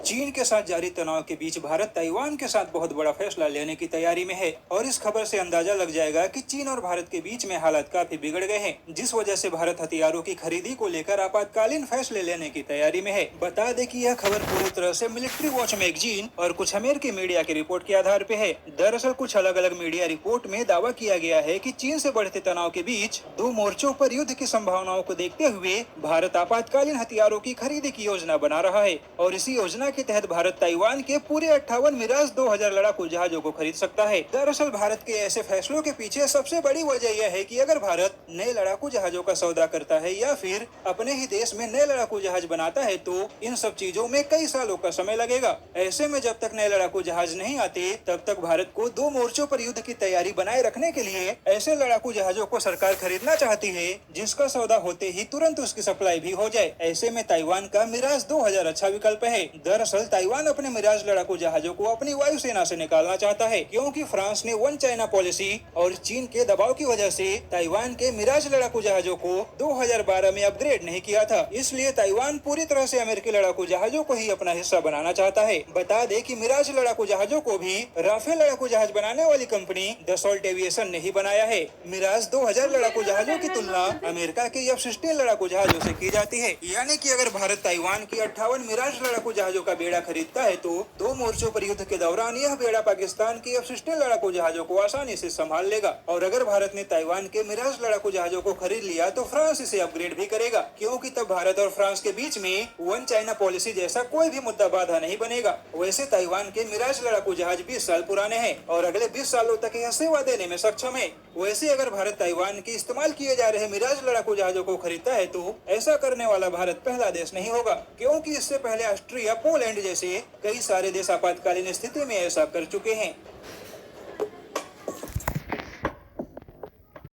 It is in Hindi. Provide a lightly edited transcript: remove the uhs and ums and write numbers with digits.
चीन के साथ जारी तनाव के बीच भारत ताइवान के साथ बहुत बड़ा फैसला लेने की तैयारी में है और इस खबर से अंदाजा लग जाएगा कि चीन और भारत के बीच में हालात काफी बिगड़ गए हैं, जिस वजह से भारत हथियारों की खरीदी को लेकर आपातकालीन फैसले लेने की तैयारी में है। बता दें कि यह खबर पूरी तरह से मिलिट्री वॉच मैगजीन और कुछ अमेरिकी मीडिया की रिपोर्ट के आधार पे है। दरअसल कुछ अलग अलग मीडिया रिपोर्ट में दावा किया गया है कि चीन से बढ़ते तनाव के बीच दो मोर्चों पर युद्ध की संभावनाओं को देखते हुए भारत आपातकालीन हथियारों की खरीदी की योजना बना रहा है और इसी योजना के तहत भारत ताइवान के पूरे 58 मिराज 2000 लड़ाकू जहाजों को खरीद सकता है। दरअसल भारत के ऐसे फैसलों के पीछे सबसे बड़ी वजह यह है कि अगर भारत नए लड़ाकू जहाजों का सौदा करता है या फिर अपने ही देश में नए लड़ाकू जहाज बनाता है तो इन सब चीजों में कई सालों का समय लगेगा। ऐसे में जब तक नए लड़ाकू जहाज नहीं आते तब तक भारत को दो मोर्चों पर युद्ध की तैयारी बनाए रखने के लिए ऐसे लड़ाकू जहाजों को सरकार खरीदना चाहती है जिसका सौदा होते ही तुरंत उसकी सप्लाई भी हो जाए। ऐसे में ताइवान का मिराज 2000 अच्छा विकल्प है। दरअसल ताइवान अपने मिराज लड़ाकू जहाजों को अपनी वायुसेना से निकालना चाहता है क्योंकि फ्रांस ने वन चाइना पॉलिसी और चीन के दबाव की वजह से ताइवान के मिराज लड़ाकू जहाजों को 2012 में अपग्रेड नहीं किया था। इसलिए ताइवान पूरी तरह से अमेरिकी लड़ाकू जहाजों को ही अपना हिस्सा बनाना चाहता है। बता दें कि मिराज लड़ाकू जहाजों को भी राफेल लड़ाकू जहाज बनाने वाली कंपनी दसॉल्ट एविएशन ने ही बनाया है। मिराज 2000 लड़ाकू जहाजों की तुलना अमेरिका के F-16 लड़ाकू जहाजों से की जाती है। यानी कि अगर भारत ताइवान की 58 मिराज लड़ाकू जहाजों का बेड़ा खरीदता है तो दो मोर्चों पर युद्ध के दौरान यह बेड़ा पाकिस्तान की F-16 लड़ाकू जहाजों को आसानी से संभाल लेगा। और अगर भारत ने ताइवान के मिराज लड़ाकू जहाजों को खरीद लिया तो फ्रांस इसे अपग्रेड भी करेगा क्योंकि तब भारत और फ्रांस के बीच में वन चाइना पॉलिसी जैसा कोई भी मुद्दा बाधा नहीं बनेगा। वैसे ताइवान के मिराज लड़ाकू जहाज 20 साल पुराने हैं और अगले 20 सालों तक यह सेवा देने में सक्षम है। वैसे अगर भारत ताइवान के इस्तेमाल किए जा रहे मिराज लड़ाकू जहाजों को खरीदता है तो ऐसा करने वाला भारत पहला देश नहीं होगा क्योंकि इससे पहले ऑस्ट्रिया, पोलैंड जैसे कई सारे देश आपातकालीन स्थिति में ऐसा कर चुके हैं।